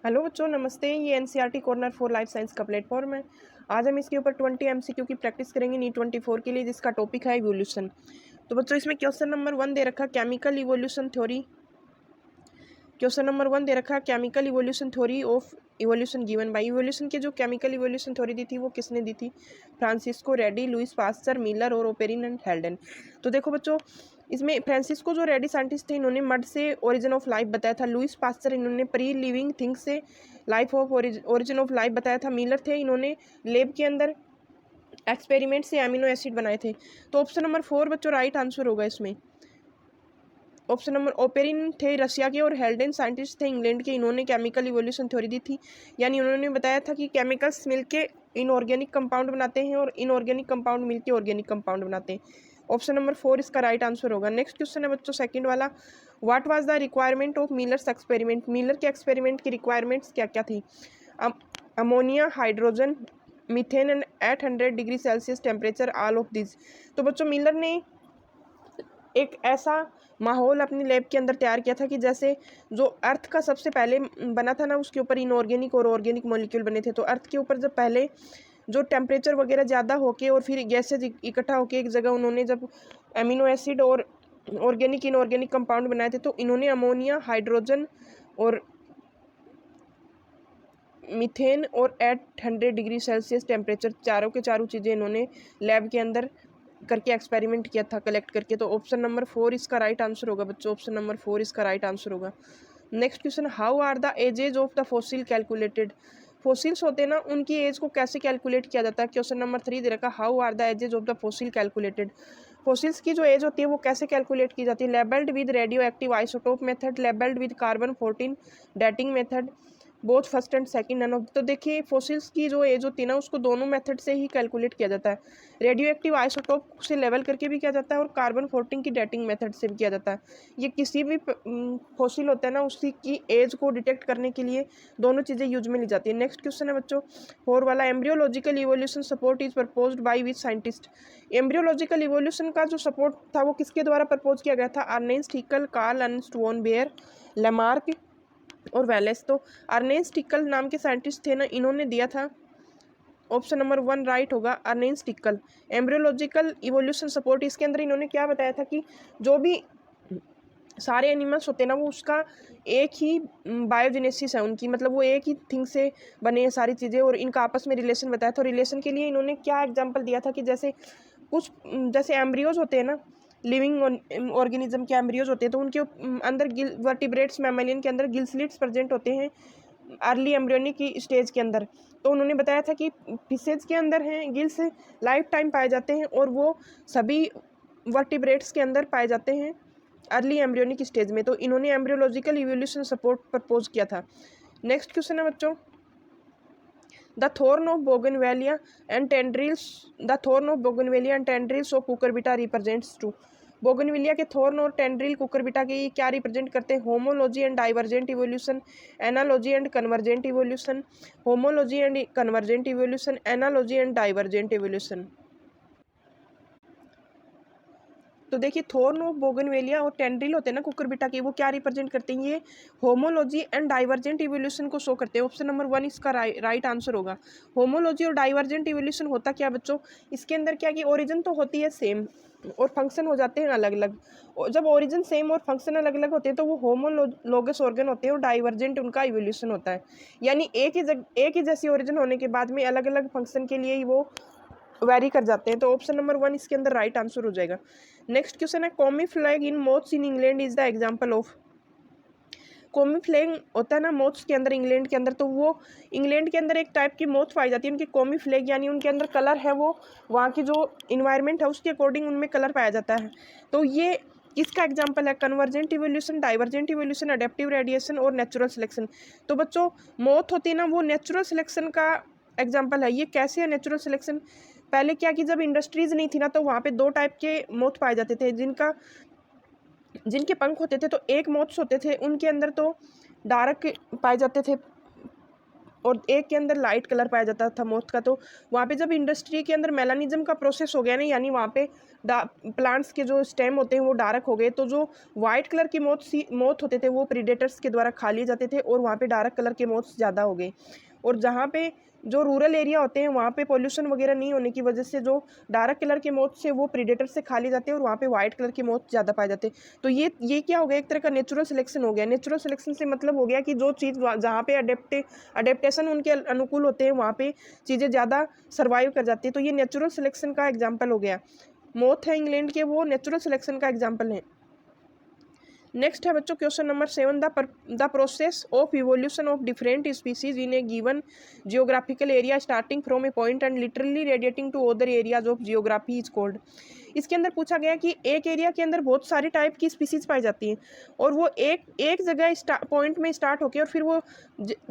Hello बच्चों, नमस्ते। ये NCERT corner for life science का प्लेटफॉर्म है। आज हम इसके ऊपर 20 एमसीक्यू की प्रैक्टिस करेंगे नीट 24 के लिए, जिसका टॉपिक है इवोल्यूशन। तो बच्चों, इसमें क्वेश्चन नंबर 1 दे रखा chemical evolution theory. Question number 1 दे रखा chemical evolution theory of evolution given by. Evolution के जो केमिकल इवोल्यूशन थ्योरी दी थी वो किसने दी थी? Francesco Redi, Louis Pasteur, Miller और ओपेरिन एंड हेल्डन। तो देखो बच्चों, इसमें फ्रांसिस्को जो रेडी साइंटिस्ट थे, इन्होंने मड से ओरिजिन ऑफ लाइफ बताया था। लुइस पास्चर, इन्होंने प्री लिविंग थिंग्स से life of origin of life बताया था। मिलर थे, इन्होंने लेब के अंदर एक्सपेरिमेंट से अमीनो एसिड बनाए थे। तो ऑप्शन नंबर 4 बच्चों राइट आंसर होगा इसमें। ऑप्शन नंबर ओपेरिन थे रशिया के और हेल्डन साइंटिस्ट थे इंग्लैंड के। इन्होंने केमिकल इवोल्यूशन थ्योरी दी थी, यानी उन्होंने बताया था कि केमिकल्स मिलके इनऑर्गेनिक कंपाउंड बनाते हैं और इनऑर्गेनिक कंपाउंड मिलके ऑर्गेनिक कंपाउंड बनाते हैं। ऑप्शन नंबर 4 इसका राइट आंसर होगा। नेक्स्ट क्वेश्चन है बच्चों सेकंड वाला, what was the requirement of millers experiment. Miller के एक्सपेरिमेंट की रिक्वायरमेंट्स क्या क्या थी? Ammonia, hydrogen, methane and 800 degree Celsius temperature, all of this. तो बच्चों, मिलर ने एक ऐसा माहौल अपनी लैब के अंदर तैयार किया था कि जैसे जो अर्थ का सबसे पहले बना था ना, उसके ऊपर इनऑर्गेनिक और ऑर्गेनिक मॉलिक्यूल बने थे। तो अर्थ के ऊपर जब पहले जो टेम्परेचर वगैरह ज़्यादा होके और फिर गैसेज इकट्ठा होके एक जगह उन्होंने जब एमिनो एसिड और ऑर्गेनिक इनऑर्गेनिक कंपाउंड बनाए थे, तो इन्होंने अमोनिया, हाइड्रोजन और मीथेन और 800 डिग्री सेल्सियस टेम्परेचर, चारों के चारों चीज़ें इन्होंने लैब के अंदर करके एक्सपेरिमेंट किया था कलेक्ट करके। तो ऑप्शन नंबर 4 इसका राइट आंसर होगा बच्चों। ऑप्शन नंबर 4 इसका राइट आंसर होगा। Next question, how are the ages of the fossil calculated. Fossils होते हैं ना, उनकी एज को कैसे कैलकुलेट किया जाता है? क्वेश्चन नंबर 3 दे रखा, how are the ages of the fossil calculated. Fossils की जो एज होती है वो कैसे कैलकुलेट की जाती है? Labelled with radio active isotope method, labelled with carbon 14 dating method, both first and second nano. तो देखिए, फॉसिल्स की जो एज होती है ना, उसको दोनों मेथड से ही कैलकुलेट किया जाता है। रेडियो एक्टिव आइसोटोप से लेवल करके भी किया जाता है और कार्बन 14 की डेटिंग मेथड से भी किया जाता है। ये किसी भी फॉसिल होता है ना, उसी की एज को डिटेक्ट करने के लिए दोनों चीज़ें यूज में ली जाती है। नेक्स्ट क्वेश्चन है बच्चों 4 वाला, embryological evolution support is proposed by which scientist. Embryological evolution का जो सपोर्ट था वो किसके द्वारा प्रपोज किया गया था? Ernst Haeckel, Karl Ernst von Baer, Lamarck और वेलेस। तो अर्नेस्ट हिकल नाम के साइंटिस्ट थे ना, इन्होंने दिया था। ऑप्शन नंबर 1 राइट होगा, Ernst Haeckel. Embryological evolution support, इसके अंदर इन्होंने क्या बताया था कि जो भी सारे एनिमल्स होते हैं ना, वो उसका एक ही बायोजेनेसिस है उनकी, मतलब वो एक ही थिंग से बने हैं सारी चीज़ें, और इनका आपस में रिलेशन बताया था। रिलेशन के लिए इन्होंने क्या एग्जांपल दिया था कि जैसे कुछ जैसे एम्ब्रियोज होते हैं ना, लिविंग ऑर्गेनिज्म के एम्ब्रियोज होते हैं, तो उनके अंदर गिल वर्टिब्रेट्स मैमेलियन के अंदर गिल स्लिट्स प्रेजेंट होते हैं अर्ली एम्ब्रियोनिक की स्टेज के अंदर। तो उन्होंने बताया था कि फिशेज के अंदर हैं गिल्स लाइफ टाइम पाए जाते हैं, और वो सभी वर्टिब्रेट्स के अंदर पाए जाते हैं अर्ली एम्ब्रियोनिक स्टेज में। तो इन्होंने एम्ब्रियोलॉजिकल इवोल्यूशन सपोर्ट प्रपोज किया था। नेक्स्ट क्वेश्चन है बच्चों, the thorn of bougainvillea and tendrils, the thorn of bougainvillea and tendrils of Cucurbita represents to. Bougainvillea के थॉर्न और टेंड्रिल कुकुरबिटा के ये क्या रिप्रेजेंट करते हैं? Homology and divergent evolution, analogy and convergent evolution, homology and convergent evolution, analogy and divergent evolution. तो देखिए, thorn of bougainvillea और टेंड्रिल होते हैं ना कुकुरबिटा के, वो क्या रिप्रेजेंट करते हैं? ये होमोलॉजी एंड डाइवर्जेंट इवोल्यूशन को शो करते हैं। ऑप्शन नंबर 1 इसका राइट आंसर होगा। होमोलॉजी और डाइवर्जेंट इवोल्यूशन होता क्या बच्चों? इसके अंदर क्या कि ओरिजिन तो होती है सेम और फंक्शन हो जाते हैं अलग अलग। जब ओरिजिन सेम और फंक्शन अलग अलग होते हैं तो वो होमोलोगस ऑर्गन होते हैं और डाइवर्जेंट उनका इवोल्यूशन होता है। यानी एक ही जैसी ओरिजिन होने के बाद में अलग अलग फंक्शन के लिए ही वो वेरी कर जाते हैं। तो ऑप्शन नंबर 1 इसके अंदर राइट आंसर हो जाएगा। नेक्स्ट क्वेश्चन है, camouflage in moths in England is the example of. Camouflage होता है ना मोथ्स के अंदर इंग्लैंड के अंदर, तो वो इंग्लैंड के अंदर एक टाइप की मोथ पाई जाती है उनकी कॉमी फ्लैग, यानी उनके अंदर कलर है, वो वहाँ की जो इन्वायरमेंट है उसके अकॉर्डिंग उनमें कलर पाया जाता है। तो ये किसका एग्जाम्पल है? Convergent evolution, divergent evolution, adaptive radiation और नेचुरल सिलेक्शन। तो बच्चों, मोथ होती है ना, वो नेचुरल सिलेक्शन का एग्जाम्पल है। ये कैसे है नेचुरल सिलेक्शन? पहले क्या कि जब इंडस्ट्रीज नहीं थी ना, तो वहाँ पे 2 टाइप के मोथ पाए जाते थे, जिनके पंख होते थे। तो एक मोथ्स होते थे उनके अंदर तो डार्क पाए जाते थे और एक के अंदर लाइट कलर पाया जाता था मोथ का। तो वहाँ पे जब इंडस्ट्री के अंदर मेलानिज्म का प्रोसेस हो गया ना, यानी वहाँ पे प्लांट्स के जो स्टेम होते हैं वो डार्क हो गए, तो जो वाइट कलर के मोथ होते थे वो प्रीडेटर्स के द्वारा खा लिए जाते थे और वहाँ पे डार्क कलर के मोथ्स ज़्यादा हो गए। और जहाँ पे जो रूरल एरिया होते हैं वहाँ पे पोल्यूशन वगैरह नहीं होने की वजह से जो डार्क कलर के मोथ से वो प्रीडेटर से खा लिए जाते हैं और वहाँ पे वाइट कलर के मोथ ज़्यादा पाए जाते हैं। तो ये क्या हो गया, एक तरह का नेचुरल सिलेक्शन हो गया। नेचुरल सिलेक्शन से मतलब हो गया कि जो चीज़ जहाँ पे अडेप्टेशन उनके अनुकूल होते हैं वहाँ पे चीज़ें ज़्यादा सर्वाइव कर जाती है। तो ये नेचुरल सिलेक्शन का एग्जाम्पल हो गया। मोथ है इंग्लैंड के, वो नेचुरल सिलेक्शन का एग्जाम्पल है। नेक्स्ट है बच्चों question number 7, the process of evolution of different species in a given geographical area starting from a point and literally radiating to other areas of geography is called. इसके अंदर पूछा गया कि एक एरिया के अंदर बहुत सारी टाइप की स्पीसीज पाई जाती हैं और वो एक जगह पॉइंट में स्टार्ट होकर और फिर वो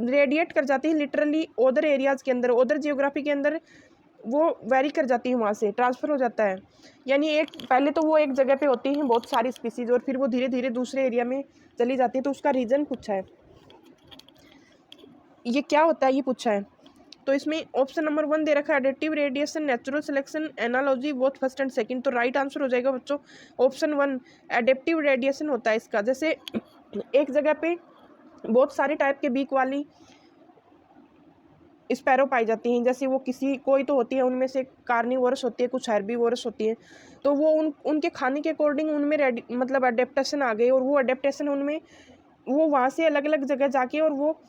रेडिएट कर जाती है लिटरली अदर एरियाज के अंदर, अदर जियोग्राफी के अंदर वो वेरी कर जाती है, वहाँ से ट्रांसफ़र हो जाता है। यानी एक पहले तो वो एक जगह पे होती हैं बहुत सारी स्पीसीज और फिर वो धीरे धीरे दूसरे एरिया में चली जाती है। तो उसका रीज़न पूछा है, ये क्या होता है ये पूछा है। तो इसमें ऑप्शन नंबर 1 दे रखा है adaptive radiation, natural selection, analogy, both first and second. तो राइट आंसर हो जाएगा बच्चों ऑप्शन 1, एडेप्टिव रेडिएशन होता है इसका। जैसे एक जगह पे बहुत सारे टाइप के बीक वाली स्पैरो पाई जाती हैं, जैसे वो कोई तो होती है उनमें से कार्निवोरस होती है, कुछ हर्बीवोरस होती है। तो वो उनके खाने के अकॉर्डिंग उनमें मतलब अडेप्टेशन आ गई और वो अडेप्टेशन उनमें वो वहाँ से अलग अलग जगह जाके और वो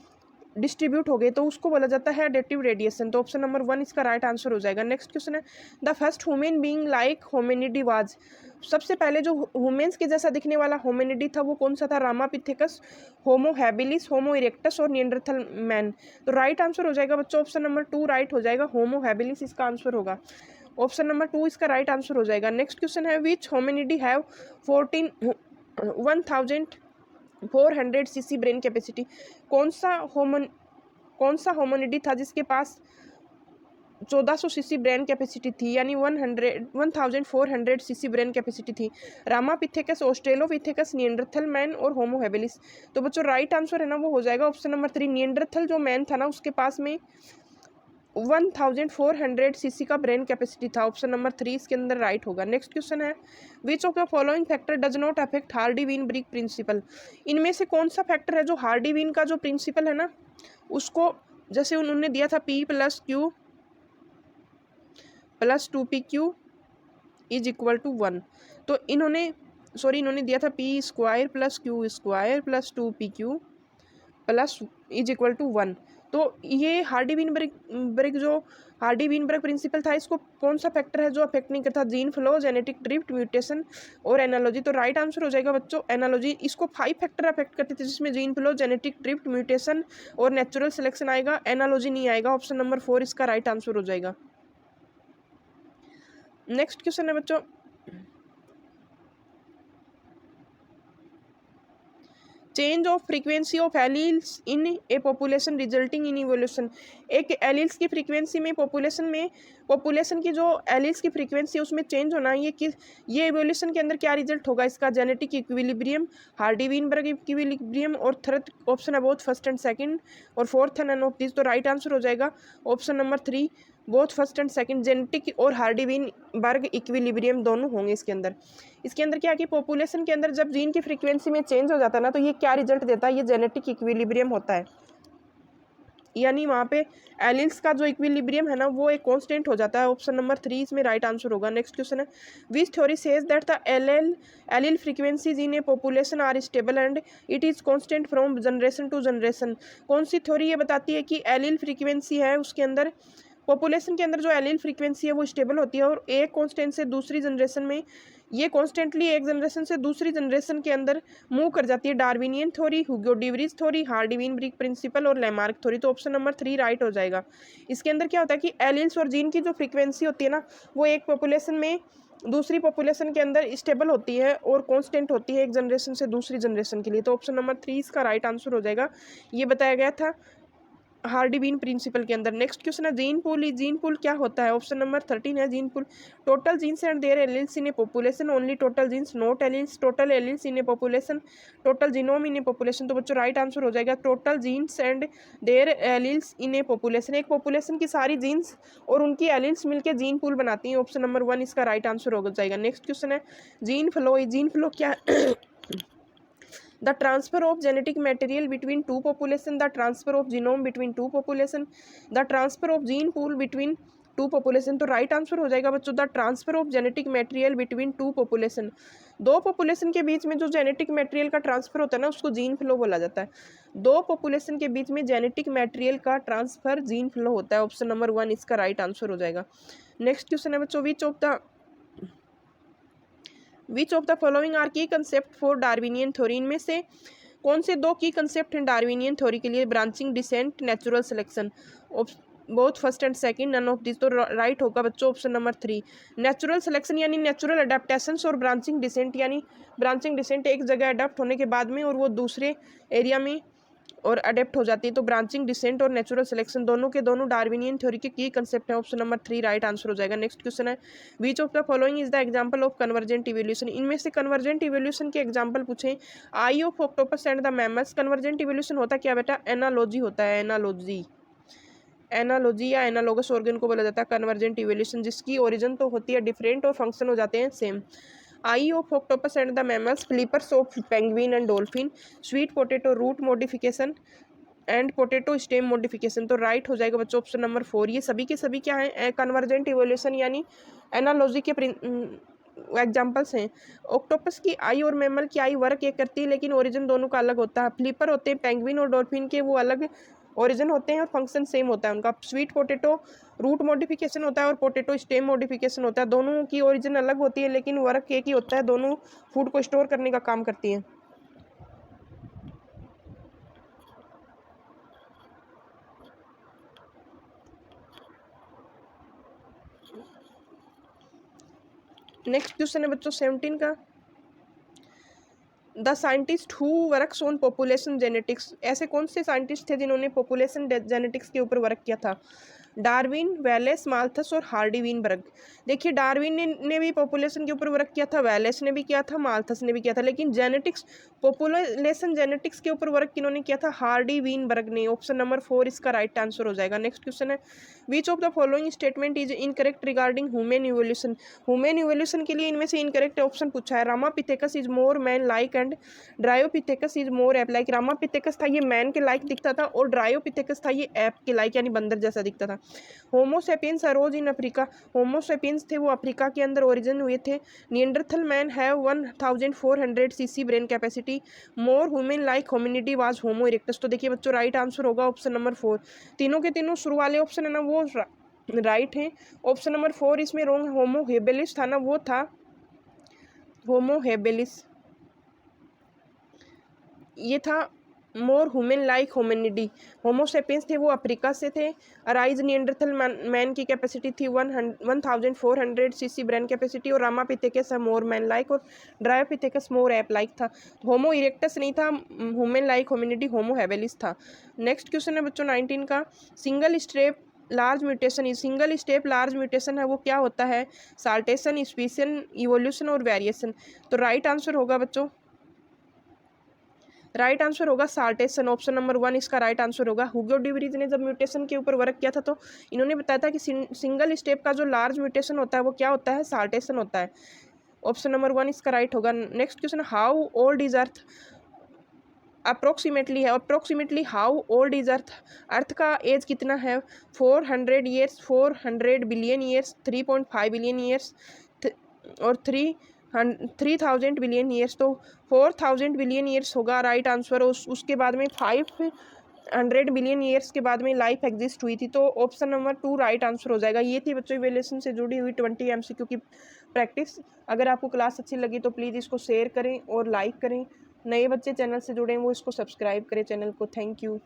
डिस्ट्रीब्यूट हो गए, तो उसको बोला जाता है एडेप्टिव रेडिएशन। तो ऑप्शन नंबर 1 इसका राइट आंसर हो जाएगा। नेक्स्ट क्वेश्चन है the first human being like hominidae was. सबसे पहले जो ह्यूमन्स के जैसा दिखने वाला होमिनिडी था वो कौन सा था? Ramapithecus, Homo habilis, Homo erectus और निएंडरथल मैन। तो राइट आंसर हो जाएगा बच्चों ऑप्शन नंबर 2 राइट हो जाएगा, होमो हैबिलिस इसका आंसर होगा। ऑप्शन नंबर 2 इसका राइट आंसर हो जाएगा। नेक्स्ट क्वेश्चन है which hominidae have 1400 CC brain capacity. कौन सा होमिनिडी था जिसके पास 1400 सीसी ब्रेन कैपेसिटी थी, यानी 1400 सीसी ब्रेन कैपेसिटी थी? रामापिथेकस, ऑस्ट्रेलोपिथेकस, निएंडरथल मैन और होमो हैबिलिस। तो बच्चों राइट आंसर है ना वो हो जाएगा ऑप्शन नंबर 3। निएंडरथल जो मैन था ना उसके पास में 1400 सीसी का ब्रेन कैपेसिटी था। ऑप्शन नंबर 3 इसके अंदर राइट होगा। नेक्स्ट क्वेश्चन है which of the following factor does not affect Hardy Weinberg principle. इनमें से कौन सा फैक्टर है जो हार्डी-वीन का जो प्रिंसिपल है ना उसको, जैसे उन्होंने दिया था P + Q + 2PQ = 1, तो इन्होंने दिया था P² + Q² + 2PQ = 1। तो ये हार्डी-वीनबर्ग प्रिंसिपल था, इसको कौन सा फैक्टर है जो अफेक्ट नहीं करता? Gene flow, genetic drift, mutation और एनालॉजी। तो राइट आंसर हो जाएगा बच्चों एनालॉजी। इसको 5 फैक्टर अफेक्ट करते थे जिसमें gene flow, genetic drift, mutation और नेचुरल सिलेक्शन आएगा, एनालॉजी नहीं आएगा। ऑप्शन नंबर 4 इसका राइट आंसर हो जाएगा। नेक्स्ट क्वेश्चन है बच्चों change of frequency of alleles in a population resulting in evolution. एक एलील्स की फ्रीक्वेंसी में पॉपुलेशन की जो एलील्स की फ्रीक्वेंसी है उसमें चेंज होना है, ये इवोल्यूशन के अंदर क्या रिजल्ट होगा इसका? जेनेटिक इक्विलिब्रियम, हार्डी-वीनबर्ग इक्विलिब्रियम और थर्ड ऑप्शन है बोथ फर्स्ट एंड सेकंड और फोर्थ है नन ऑफ दिस। तो राइट आंसर हो जाएगा option number 3 both first and second, genetic और हार्डी-वीनबर्ग इक्विलिब्रियम दोनों होंगे इसके अंदर। इसके अंदर क्या है कि पॉपुलेशन के अंदर जब जीन की फ्रीक्वेंसी में चेंज हो जाता है ना तो ये क्या रिजल्ट देता है? ये जेनेटिक इक्विलिब्रियम होता है, यानी वहाँ पे एलिल्स का जो इक्विलिब्रियम है ना वो एक कांस्टेंट हो जाता है। ऑप्शन नंबर 3 इसमें राइट आंसर होगा। नेक्स्ट क्वेश्चन है which theory says that the allele frequencies in a population are stable and it is constant from generation to generation. कौन सी थ्योरी ये बताती है कि एलील फ्रीक्वेंसी है उसके अंदर, पॉपुलेशन के अंदर जो एलील फ्रीक्वेंसी है वो स्टेबल होती है और एक कांस्टेंट से दूसरी जनरेशन में ये कॉन्स्टेंटली एक जनरेशन से दूसरी जनरेशन के अंदर मूव कर जाती है? डार्विनियन थ्योरी, ह्यूगो डिवरीज थ्योरी, हार्डी-वीनबर्ग प्रिंसिपल और लैमार्क थ्योरी। तो ऑप्शन नंबर 3 राइट हो जाएगा। इसके अंदर क्या होता है कि एलील्स और जीन की जो फ्रीक्वेंसी होती है ना वो एक पॉपुलेशन में दूसरी पॉपुलेशन के अंदर स्टेबल होती है और कांस्टेंट होती है एक जनरेशन से दूसरी जनरेशन के लिए। तो ऑप्शन नंबर 3 इसका राइट आंसर हो जाएगा। ये बताया गया था हार्डी बीन प्रिंसिपल के अंदर। नेक्स्ट क्वेश्चन है जीन पूल। जीन पूल क्या होता है? ऑप्शन नंबर 13 है gene pool. Total genes and their alleles in a population, only total genes not alleles, total alleles in a population, total genome in a population. तो बच्चों right answer हो जाएगा total genes and their alleles in a population. एक population की सारी jeans और उनकी alleles मिलकर जीन पूल बनाती हैं। ऑप्शन नंबर 1 इसका राइट आंसर हो जाएगा। नेक्स्ट क्वेश्चन है जीन फ्लो। जीन फ्लो क्या the transfer of genetic material between two population, the transfer of genome between two population, the transfer of gene pool between two population. तो right answer हो जाएगा बच्चों the transfer of genetic material between two population. दो population के बीच में जो genetic material का ट्रांसफर होता है ना उसको जीन फ्लो बोला जाता है। दो पॉपुलेशन के बीच में जेनेटिक मटेरियल का ट्रांसफर जीन फ्लो होता है। ऑप्शन नंबर 1 इसका राइट आंसर हो जाएगा। नेक्स्ट क्वेश्चन है बच्चों which of the following are key concept for Darwinian theory. इनमें से कौन से दो की कंसेप्ट हैं डार्विनियन थ्योरी के लिए? Branching, descent, natural selection. Both first and second, none of this. तो राइट होगा बच्चों ऑप्शन नंबर 3 नेचुरल सिलेक्शन यानी नेचुरल अडेप्टेशंस, और ब्रांचिंग डिसेंट यानी ब्रांचिंग डिसेंट एक जगह अडेप्ट होने के बाद में और वो दूसरे एरिया में और अडेप्ट हो जाती है। तो ब्रांचिंग डिसेंट और नेचुरल सिलेक्शन दोनों के दोनों डार्विनियन थ्योरी के की कंसेप्ट है। ऑप्शन नंबर 3 राइट आंसर हो जाएगा। नेक्स्ट क्वेश्चन है which of the following is the example of convergent evolution. इनमें से कन्वर्जेंट इवोल्यूशन के एग्जांपल पूछे। Eye of octopus and the mammals. Convergent evolution होता क्या बेटा? एनालॉजी होता है। एनालॉजी या एनालोगस ऑर्गन को बोला जाता है कन्वर्जेंट इवोल्यूशन, जिसकी ओरिजिन तो होती है डिफरेंट और फंक्शन हो जाते हैं same. Eye of octopus and the mammals, flippers of penguin and dolphin, sweet potato root modification and potato stem modification. तो राइट हो जाएगा बच्चों ऑप्शन नंबर 4। ये सभी के सभी क्या हैं? कन्वर्जेंट इवोल्यूशन यानी एनालॉजी के एग्जाम्पल्स हैं। ऑक्टोपस की आई और मैमल की आई वर्क एक करती है लेकिन ओरिजिन दोनों का अलग होता है। फ्लिपर होते हैं पेंगुइन और डॉल्फिन के, वो अलग ओरिजिन होते हैं और फंक्शन सेम होता है उनका। स्वीट पोटैटो रूट मॉडिफिकेशन होता है और पोटैटो स्टेम मॉडिफिकेशन होता है। दोनों की ओरिजिन अलग होती है लेकिन वर्क एक ही होता है, दोनों फूड को स्टोर करने का काम करती हैं। नेक्स्ट क्वेश्चन है बच्चों 17 का the scientist who works on population genetics. ऐसे कौन से साइंटिस्ट थे जिन्होंने पॉपुलेशन जेनेटिक्स के ऊपर वर्क किया था? डार्विन, वेलेस, माल्थस और हार्डी वीनबर्ग। देखिए डार्विन ने भी पॉपुलेशन के ऊपर वर्क किया था, वेलेस ने भी किया था, माल्थस ने भी किया था, लेकिन जेनेटिक्स पॉपुलेशन जेनेटिक्स के ऊपर वर्क किन्होंने किया था? हार्डी वीनबर्ग ने। ऑप्शन नंबर 4 इसका राइट आंसर हो जाएगा। नेक्स्ट क्वेश्चन है which of the following statement is incorrect regarding human evolution. Human evolution के लिए इनमें से इनकरेक्ट ऑप्शन पूछा है। Ramapithecus is more man like and Dryopithecus is more ape like. Ramapithecus था ये मैन के लाइक दिखता था और ड्रायोपिथेकस था ये एप के लाइक यानी बंदर जैसा दिखता था। Homo sapiens arose in Africa. Homo sapiens थे वो अफ्रीका के अंदर ओरिजिन हुए थे। Neanderthal man have 1400 CC brain capacity. More human like hominidae was homo erectus. तो देखिए बच्चों राइट आंसर होगा ऑप्शन नंबर 4। तीनों के तीनों शुरू वाले ऑप्शन है ना वो राइट है। ऑप्शन नंबर 4 इसमें रॉन्ग। होमो हेबेलिस था ना, वो था होमो हेबेलिस, ये था मोर ह्यूमन लाइक होमिनिडी। होमोसेपियंस थे वो अफ्रीका से थे। अराइज निएंडरथल मैन की कैपेसिटी थी 1400 सीसी ब्रेन कैपेसिटी, और रामापिथेकस मोर मैन लाइक और ड्रायोपिथेकस मोर एप लाइक था। होमो इरेक्टस नहीं था, ह्यूमन लाइक होमिनिडी होमो हेवेलिस था। नेक्स्ट क्वेश्चन है बच्चों 19 का single step large mutation. Single step large mutation है वो क्या होता है? साल्टेशन, स्पीशियन, इवोल्यूशन और वेरिएशन। तो राइट आंसर होगा बच्चों, राइट आंसर होगा साल्टेशन। ऑप्शन नंबर 1 इसका राइट आंसर होगा। हुगो डिवरीज ने जब म्यूटेशन के ऊपर वर्क किया था तो इन्होंने बताया था कि सिंगल स्टेप का जो लार्ज म्यूटेशन होता है वो क्या होता है? साल्टेशन होता है। ऑप्शन नंबर 1 इसका राइट होगा। Next question how old is earth. Approximately है, approximately how old is earth. अर्थ का एज कितना है? 400 years, 400 billion years, 3.5 billion years और 3000 बिलियन ईयर्स। तो 4000 बिलियन ईयर्स होगा राइट आंसर। उसके बाद में 500 बिलियन ईयर्स के बाद में लाइफ एग्जिस्ट हुई थी। तो ऑप्शन नंबर 2 राइट आंसर हो जाएगा। ये थी बच्चों इवैल्यूएशन से जुड़ी हुई 20 MCQ की प्रैक्टिस। अगर आपको क्लास अच्छी लगी तो प्लीज़ इसको शेयर करें और लाइक करें। नए बच्चे चैनल से जुड़े हैं वो इसको सब्सक्राइब करें चैनल को। Thank you.